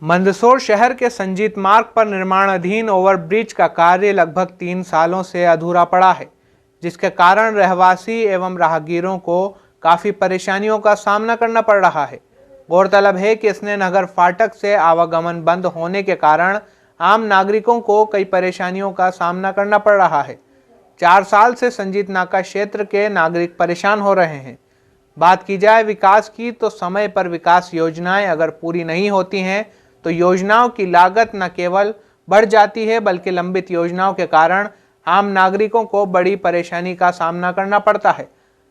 मंदसौर शहर के संजीत मार्ग पर निर्माणाधीन ओवरब्रिज का कार्य लगभग 3 सालों से अधूरा पड़ा है, जिसके कारण रहवासी एवं राहगीरों को काफ़ी परेशानियों का सामना करना पड़ रहा है। गौरतलब है कि स्नेहनगर फाटक से आवागमन बंद होने के कारण आम नागरिकों को कई परेशानियों का सामना करना पड़ रहा है। 4 साल से संजीत नाका क्षेत्र के नागरिक परेशान हो रहे हैं। बात की जाए विकास की तो समय पर विकास योजनाएं अगर पूरी नहीं होती हैं तो योजनाओं की लागत न केवल बढ़ जाती है बल्कि लंबित योजनाओं के कारण आम नागरिकों को बड़ी परेशानी का सामना करना पड़ता है।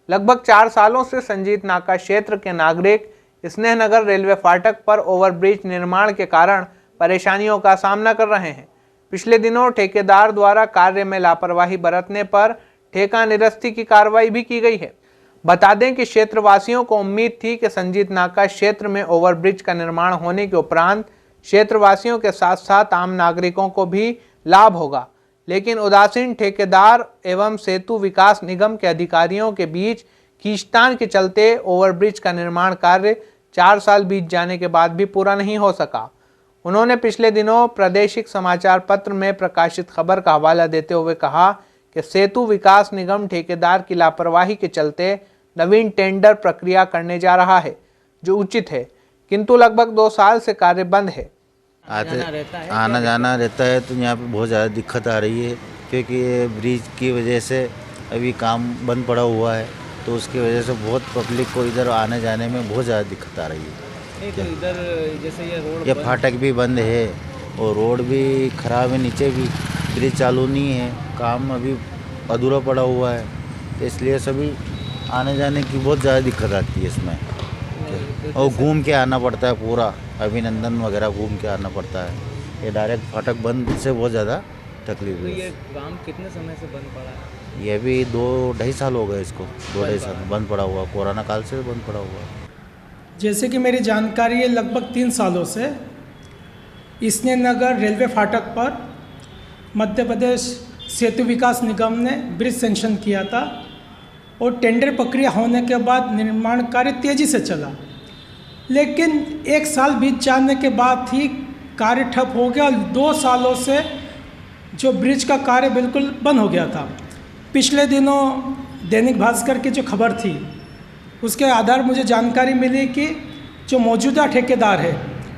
लगभग 4 सालों से संजीत नाका क्षेत्र के नागरिक स्नेहनगर रेलवे फाटक पर ओवरब्रिज निर्माण के कारण परेशानियों का सामना कर रहे हैं। पिछले दिनों ठेकेदार द्वारा कार्य में लापरवाही बरतने पर ठेका निरस्ती की कार्रवाई भी की गई है। बता दें कि क्षेत्रवासियों को उम्मीद थी कि संजीत नाका क्षेत्र में ओवरब्रिज का निर्माण होने के उपरांत क्षेत्रवासियों के साथ साथ आम नागरिकों को भी लाभ होगा, लेकिन उदासीन ठेकेदार एवं सेतु विकास निगम के अधिकारियों के बीच खींचतान के चलते ओवरब्रिज का निर्माण कार्य 4 साल बीत जाने के बाद भी पूरा नहीं हो सका। उन्होंने पिछले दिनों प्रादेशिक समाचार पत्र में प्रकाशित खबर का हवाला देते हुए कहा कि सेतु विकास निगम ठेकेदार की लापरवाही के चलते नवीन टेंडर प्रक्रिया करने जा रहा है, जो उचित है, किंतु लगभग 2 साल से कार्य बंद है। आना जाना रहता है तो यहाँ पे बहुत ज़्यादा दिक्कत आ रही है, क्योंकि ये ब्रिज की वजह से अभी काम बंद पड़ा हुआ है, तो उसकी वजह से बहुत पब्लिक को इधर आने जाने में बहुत ज़्यादा दिक्कत आ रही है। तो इधर जैसे ये फाटक भी बंद है और रोड भी ख़राब है, नीचे भी ब्रिज चालू नहीं है, काम अभी अधूरा पड़ा हुआ है, तो इसलिए सभी आने जाने की बहुत ज़्यादा दिक्कत आती है इसमें। और घूम के आना पड़ता है, पूरा अभिनंदन वगैरह घूम के आना पड़ता है। ये डायरेक्ट फाटक बंद से बहुत ज़्यादा तकलीफ तो है। ये काम कितने समय से बंद पड़ा है? ये भी 2-2.5 साल हो गए इसको, 2-2.5 साल बंद पड़ा हुआ, कोरोना काल से बंद पड़ा हुआ। जैसे कि मेरी जानकारी है, लगभग 3 सालों से स्नेहनगर रेलवे फाटक पर मध्य प्रदेश सेतु विकास निगम ने ब्रिज सेंक्शन किया था और टेंडर प्रक्रिया होने के बाद निर्माण कार्य तेज़ी से चला, लेकिन 1 साल बीत जाने के बाद ही कार्य ठप हो गया और 2 सालों से जो ब्रिज का कार्य बिल्कुल बंद हो गया था। पिछले दिनों दैनिक भास्कर की जो खबर थी उसके आधार मुझे जानकारी मिली कि जो मौजूदा ठेकेदार है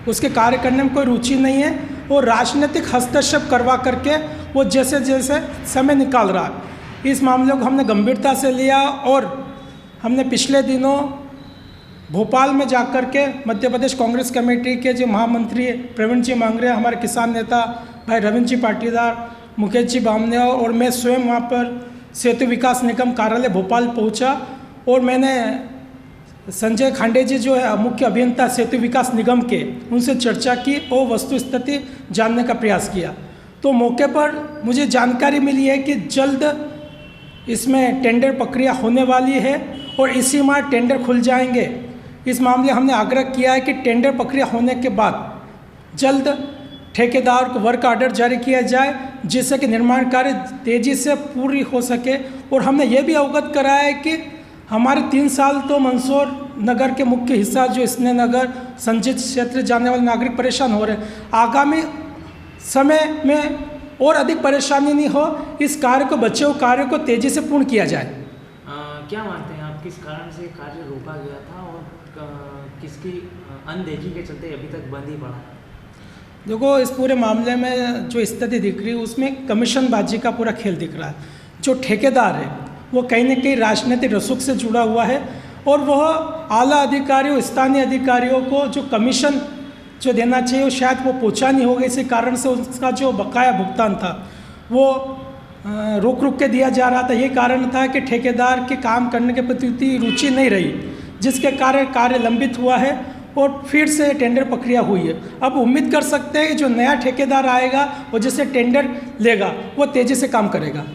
उसके कार्य करने में कोई रुचि नहीं है और राजनीतिक हस्तक्षेप करवा करके वो जैसे जैसे समय निकाल रहा है। इस मामले को हमने गंभीरता से लिया और हमने पिछले दिनों भोपाल में जाकर के मध्य प्रदेश कांग्रेस कमेटी के जो महामंत्री प्रवीण जी मांगरे, हमारे किसान नेता भाई रविंद्र जी पाटीदार, मुकेश जी बामने और मैं स्वयं वहाँ पर सेतु विकास निगम कार्यालय भोपाल पहुँचा और मैंने संजय खांडे जी जो है मुख्य अभियंता सेतु विकास निगम के, उनसे चर्चा की और वस्तु स्थिति जानने का प्रयास किया। तो मौके पर मुझे जानकारी मिली है कि जल्द इसमें टेंडर प्रक्रिया होने वाली है और इसी माह टेंडर खुल जाएंगे। इस मामले हमने आग्रह किया है कि टेंडर प्रक्रिया होने के बाद जल्द ठेकेदार को वर्क ऑर्डर जारी किया जाए, जिससे कि निर्माण कार्य तेज़ी से पूरी हो सके। और हमने ये भी अवगत कराया है कि हमारे 3 साल तो मंदसौर नगर के मुख्य हिस्सा जो स्नेहनगर संजीत क्षेत्र जाने वाले नागरिक परेशान हो रहे हैं। आगामी समय में और अधिक परेशानी नहीं हो, इस कार्य को बचे हुए कार्य को तेज़ी से पूर्ण किया जाए। क्या मानते हैं आप, किस कारण से कार्य रोका गया था और किसकी अनदेखी के चलते अभी तक बंद ही पड़ा? देखो, इस पूरे मामले में जो स्थिति दिख रही है उसमें कमीशनबाजी का पूरा खेल दिख रहा है। जो ठेकेदार है वो कहीं न कहीं राजनीतिक रसूख से जुड़ा हुआ है और वह आला अधिकारियों, स्थानीय अधिकारियों को जो कमीशन जो देना चाहिए वो शायद वो पहुँचा नहीं होगा। इसी कारण से उसका जो बकाया भुगतान था वो रुक के दिया जा रहा था। ये कारण था कि ठेकेदार के काम करने के प्रति रुचि नहीं रही, जिसके कारण कार्य लंबित हुआ है और फिर से टेंडर प्रक्रिया हुई है। अब उम्मीद कर सकते हैं कि जो नया ठेकेदार आएगा वो जैसे टेंडर लेगा वो तेज़ी से काम करेगा।